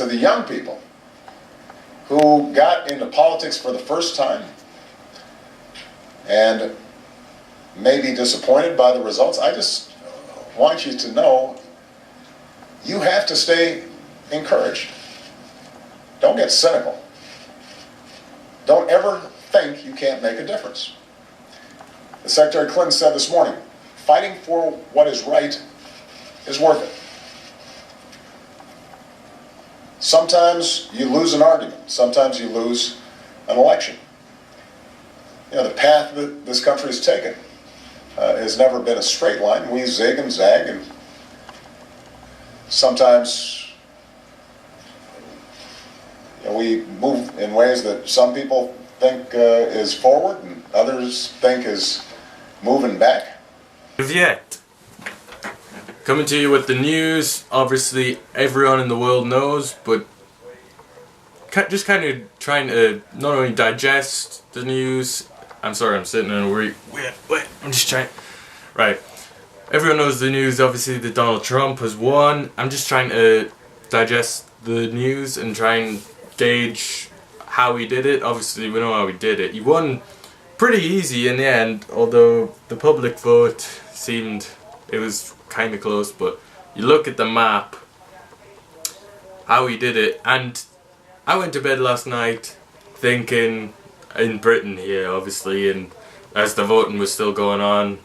to the young people who got into politics for the first time and may be disappointed by the results, I just want you to know you have to stay encouraged. Don't get cynical. Don't ever think you can't make a difference. As Secretary Clinton said this morning, fighting for what is right is worth it. Sometimes you lose an argument. Sometimes you lose an election. You know, the path that this country has taken has never been a straight line. We zig and zag, and sometimes we move in ways that some people think is forward and others think is moving back. Yet, coming to you with the news, obviously everyone in the world knows, but just kind of trying to not only digest the news. I'm sorry, I'm sitting in a wait, I'm just trying. Right, everyone knows the news, obviously, that Donald Trump has won. I'm just trying to digest the news and try and gauge how he did it. Obviously, we know how he did it. He won pretty easy in the end, although the public vote seemed it was kind of close. But you look at the map, how he did it, and I went to bed last night thinking, in Britain here obviously, and as the voting was still going on,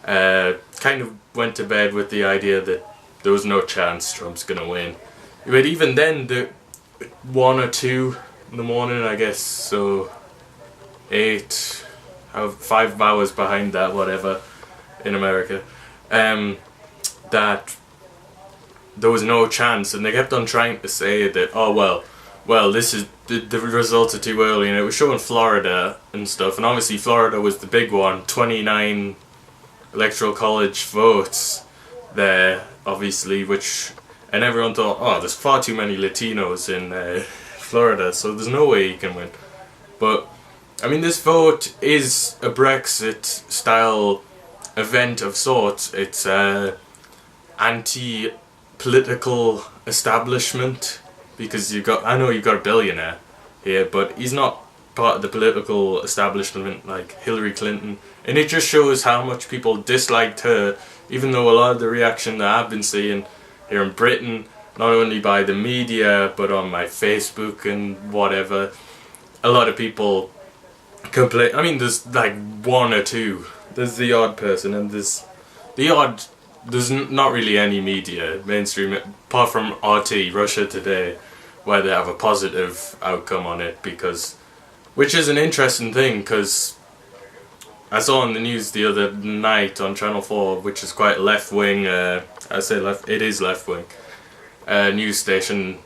kind of went to bed with the idea that there was no chance Trump's gonna win. But even then, the 1 or 2 in the morning, I guess, so 5 hours behind that, whatever, in America, that there was no chance, and they kept on trying to say that, oh well, this is the results are too early, and it was showing Florida and stuff, and obviously Florida was the big one, 29 electoral college votes there, obviously, and everyone thought, oh, there's far too many Latinos in Florida, so there's no way he can win. But I mean, this vote is a Brexit style event of sorts. It's anti-political establishment, because I know you've got a billionaire here, but he's not part of the political establishment like Hillary Clinton, and it just shows how much people disliked her, even though a lot of the reaction that I've been seeing here in Britain, not only by the media but on my Facebook and whatever, a lot of people complain. I mean, there's like 1 or 2, there's the odd person, and there's not really any media, mainstream, apart from RT, Russia Today, where they have a positive outcome on it, which is an interesting thing, because I saw on the news the other night on Channel 4, which is quite left-wing, it is left-wing, news station,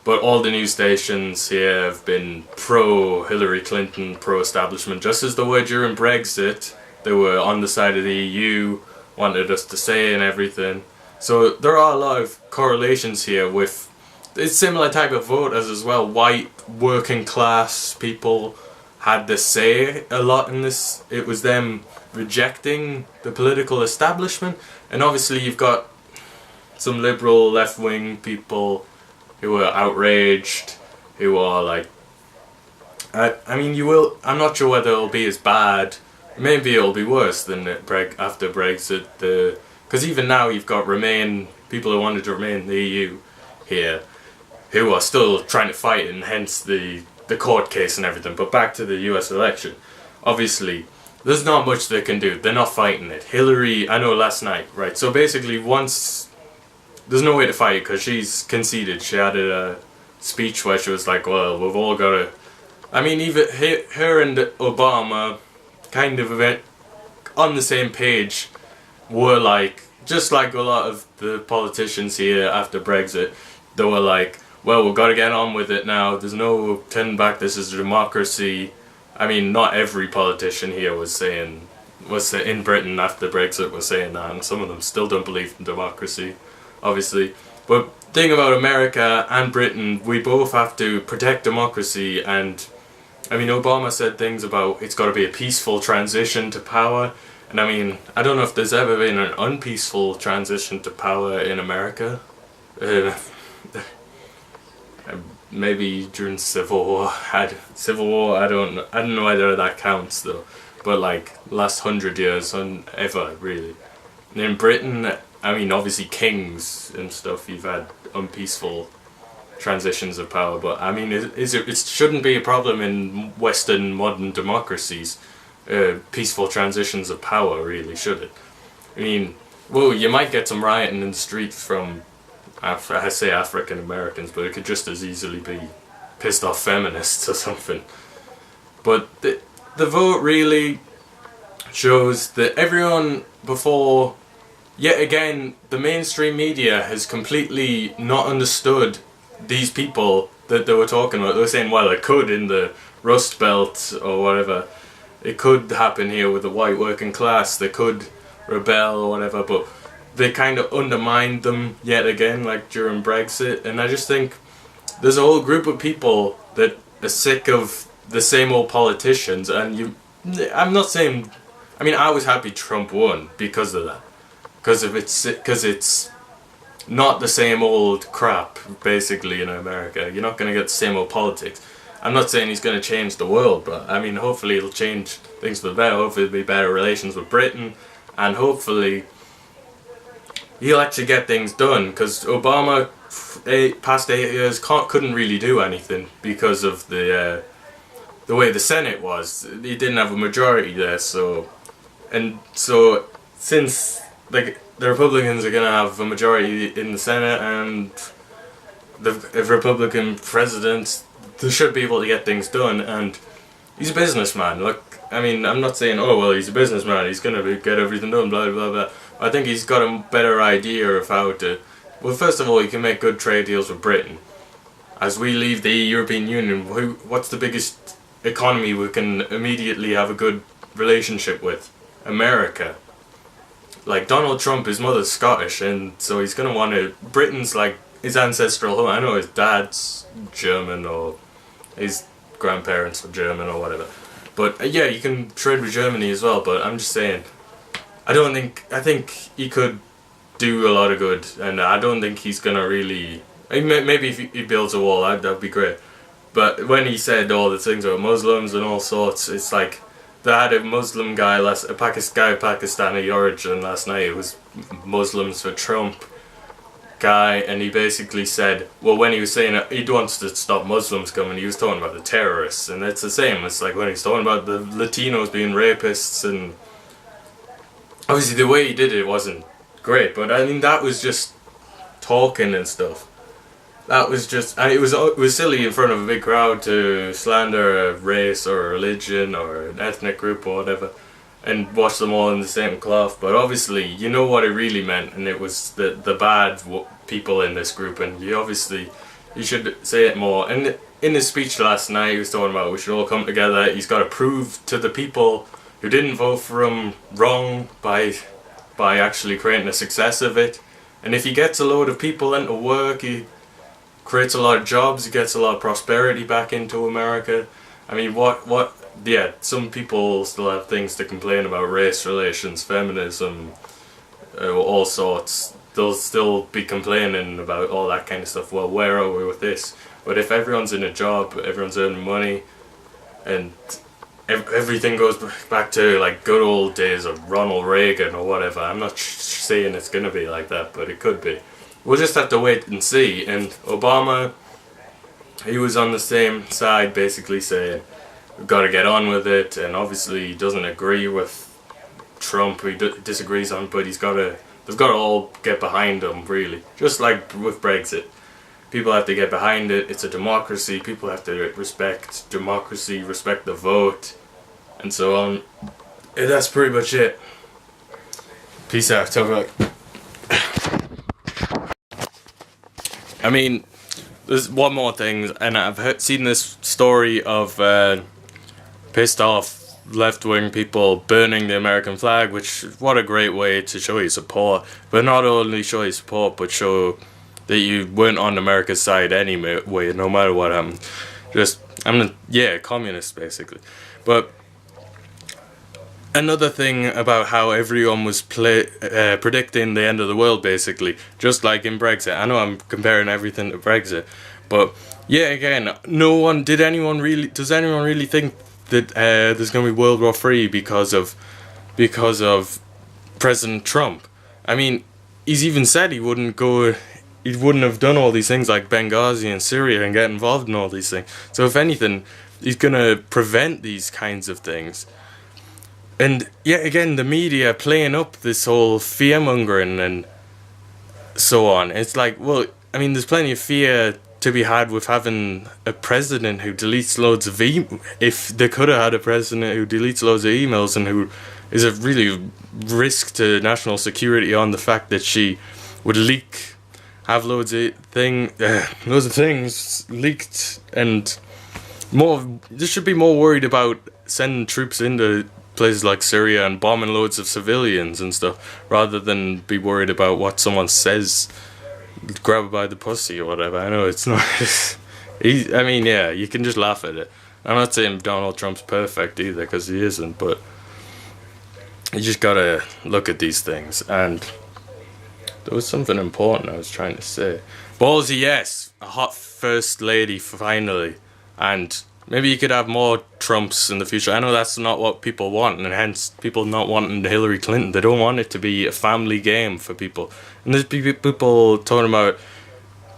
but all the news stations here have been pro-Hillary Clinton, pro-establishment, just as they were during Brexit. They were on the side of the EU, wanted us to stay and everything. So there are a lot of correlations here with it's similar type of voters as well. White working class people had the say a lot in this. It was them rejecting the political establishment, and obviously you've got some liberal left-wing people who are outraged, who are like, I mean, I'm not sure whether it'll be as bad. Maybe it'll be worse than after Brexit, because even now you've got people who wanted to remain in the EU here, who are still trying to fight, and hence the court case and everything. But back to the US election, obviously there's not much they can do. They're not fighting it. Hillary, I know last night, right, so basically there's no way to fight it, because she's conceded. She had a speech where she was like, well, we've all got to, I mean, even her and Obama kind of on the same page were like, just like a lot of the politicians here after Brexit, they were like, well, we've got to get on with it now, there's no turning back, this is a democracy. I mean, not every politician here was in Britain after Brexit was saying that, and some of them still don't believe in democracy, obviously. But the thing about America and Britain, we both have to protect democracy, and I mean, Obama said things about it's got to be a peaceful transition to power, and I mean, I don't know if there's ever been an unpeaceful transition to power in America. Maybe during Civil War. Civil War. I don't know whether that counts though. But like last 100 years, ever really. And in Britain, I mean, obviously kings and stuff. You've had unpeaceful transitions of power, but I mean, it shouldn't be a problem in Western modern democracies. Peaceful transitions of power, really, should it? I mean, well, you might get some rioting in the streets from, I say African Americans, but it could just as easily be pissed off feminists or something. But the vote really shows that everyone before, yet again, the mainstream media has completely not understood these people that they were talking about. They were saying, well, it could in the Rust Belt or whatever. It could happen here with the white working class. They could rebel or whatever, but they kind of undermined them yet again, like during Brexit. And I just think there's a whole group of people that are sick of the same old politicians. And I'm not saying, I mean, I was happy Trump won because of that. Because it's not the same old crap, basically, in America. You're not going to get the same old politics. I'm not saying he's going to change the world, but I mean, hopefully it'll change things for the better. Hopefully there'll be better relations with Britain, and hopefully he'll actually get things done, because Obama, past 8 years, couldn't really do anything because of the way the Senate was. He didn't have a majority there, so since the Republicans are going to have a majority in the Senate and the Republican president, they should be able to get things done. And he's a businessman. Look, I mean, I'm not saying, oh well, he's a businessman, he's going to get everything done, blah blah blah. I think he's got a better idea of how to. Well, first of all, he can make good trade deals with Britain. As we leave the European Union, what's the biggest economy we can immediately have a good relationship with? America. Like, Donald Trump, his mother's Scottish, and so he's going to want to. Britain's like his ancestral home. I know his dad's German, or his grandparents are German, or whatever. But yeah, you can trade with Germany as well. But I'm just saying, I think he could do a lot of good, and I don't think he's going to really. Maybe if he builds a wall, that'd be great. But when he said all the things about Muslims and all sorts, it's like. They had a Muslim guy, guy of Pakistani origin last night. It was Muslims for Trump guy, and he basically said, well, when he was saying he wants to stop Muslims coming, he was talking about the terrorists, and it's the same. It's like when he's talking about the Latinos being rapists, and obviously the way he did it wasn't great, but I mean, that was just talking and stuff. That was just, it was silly in front of a big crowd to slander a race or a religion or an ethnic group or whatever and wash them all in the same cloth. But obviously, you know what it really meant, and it was the bad people in this group, and you should say it more. And in his speech last night, he was talking about we should all come together. He's got to prove to the people who didn't vote for him wrong by actually creating a success of it. And if he gets a load of people into work, he creates a lot of jobs, he gets a lot of prosperity back into America. I mean, yeah, some people still have things to complain about: race relations, feminism, all sorts. They'll still be complaining about all that kind of stuff. Well, where are we with this? But if everyone's in a job, everyone's earning money, and everything goes back to like good old days of Ronald Reagan or whatever. I'm not saying it's going to be like that, but it could be. We'll just have to wait and see. And Obama, he was on the same side, basically saying we've got to get on with it, and obviously he doesn't agree with Trump, he disagrees on, but they've got to all get behind him, really. Just like with Brexit. People have to get behind it. It's a democracy. People have to respect democracy, respect the vote, and so on. And that's pretty much it. Peace out. Talk about. I mean, there's one more thing, and I've seen this story of pissed off left-wing people burning the American flag, which, what a great way to show your support. But not only show your support, but show that you weren't on America's side anyway, no matter what happened. Communist basically. But another thing about how everyone was predicting the end of the world, basically, just like in Brexit. I know I'm comparing everything to Brexit, but yeah, again, does anyone really think that there's going to be World War III because of President Trump? I mean, he's even said he wouldn't have done all these things like Benghazi and Syria and get involved in all these things. So if anything, he's going to prevent these kinds of things. And yet again, the media playing up this whole fear-mongering and so on. It's like, well, I mean, there's plenty of fear to be had with having a president who deletes loads of if they could have had a president who deletes loads of emails and who is a really risk to national security on the fact that she would have loads of things leaked, and they should be more worried about sending troops into places like Syria and bombing loads of civilians and stuff, rather than be worried about what someone says, grab her by the pussy or whatever. I know it's not. I mean, yeah, you can just laugh at it. I'm not saying Donald Trump's perfect either, because he isn't, but you just gotta look at these things. And there was something important I was trying to say. Ballsy, yes, a hot first lady finally, and maybe you could have more Trumps in the future. I know that's not what people want, and hence people not wanting Hillary Clinton. They don't want it to be a family game for people. And there's people talking about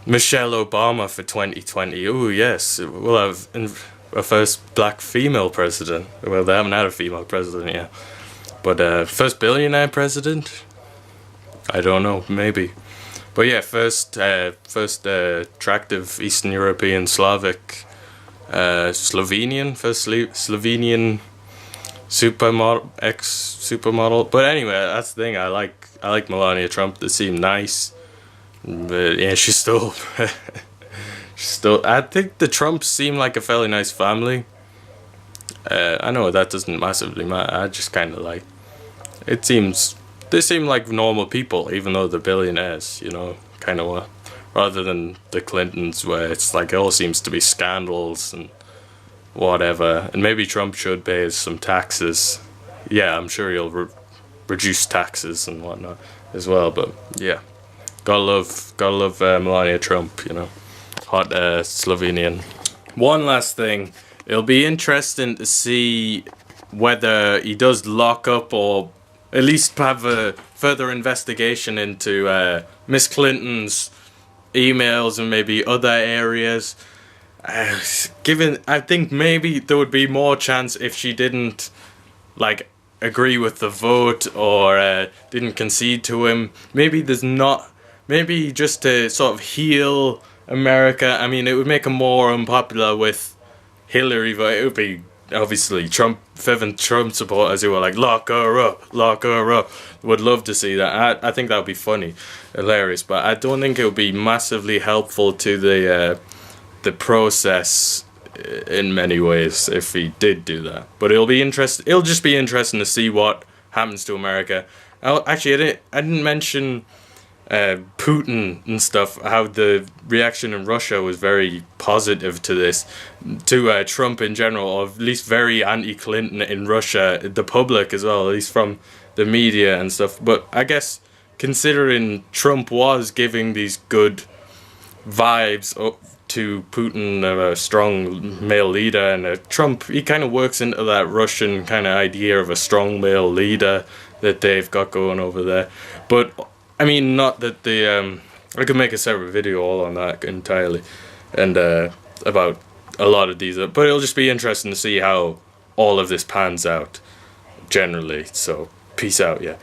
Michelle Obama for 2020. Oh yes, we'll have a first black female president. Well, they haven't had a female president yet. But first billionaire president? I don't know, maybe. But yeah, first attractive Eastern European Slavic Slovenian, first Slovenian supermodel. But anyway, that's the thing. I like Melania Trump. They seem nice, but yeah, she's still. I think the Trumps seem like a fairly nice family. I know that doesn't massively matter. I just kind of like. They seem like normal people, even though they're billionaires. You know, kind of rather than the Clintons, where it's like it all seems to be scandals and whatever. And maybe Trump should pay some taxes. Yeah, I'm sure he'll reduce taxes and whatnot as well. But yeah, gotta love Melania Trump. You know, hot Slovenian. One last thing, it'll be interesting to see whether he does lock up or at least have a further investigation into Miss Clinton's emails and maybe other areas. I think maybe there would be more chance if she didn't like agree with the vote or didn't concede to him. Maybe just to sort of heal America. I mean, it would make him more unpopular with Hillary, but it would be obviously fervent Trump supporters who are like, lock her up, would love to see that. I think that would be funny, hilarious, but I don't think it would be massively helpful to the process in many ways if he did do that. But it'll just be interesting to see what happens to America. I didn't mention Putin and stuff, how the reaction in Russia was very positive to this, to Trump in general, or at least very anti-Clinton in Russia, the public as well, at least from the media and stuff. But I guess considering Trump was giving these good vibes up to Putin, a strong male leader, and Trump, he kind of works into that Russian kind of idea of a strong male leader that they've got going over there. But I mean, not that I could make a separate video all on that entirely, and about a lot of these, but it'll just be interesting to see how all of this pans out, generally. So, peace out, yeah.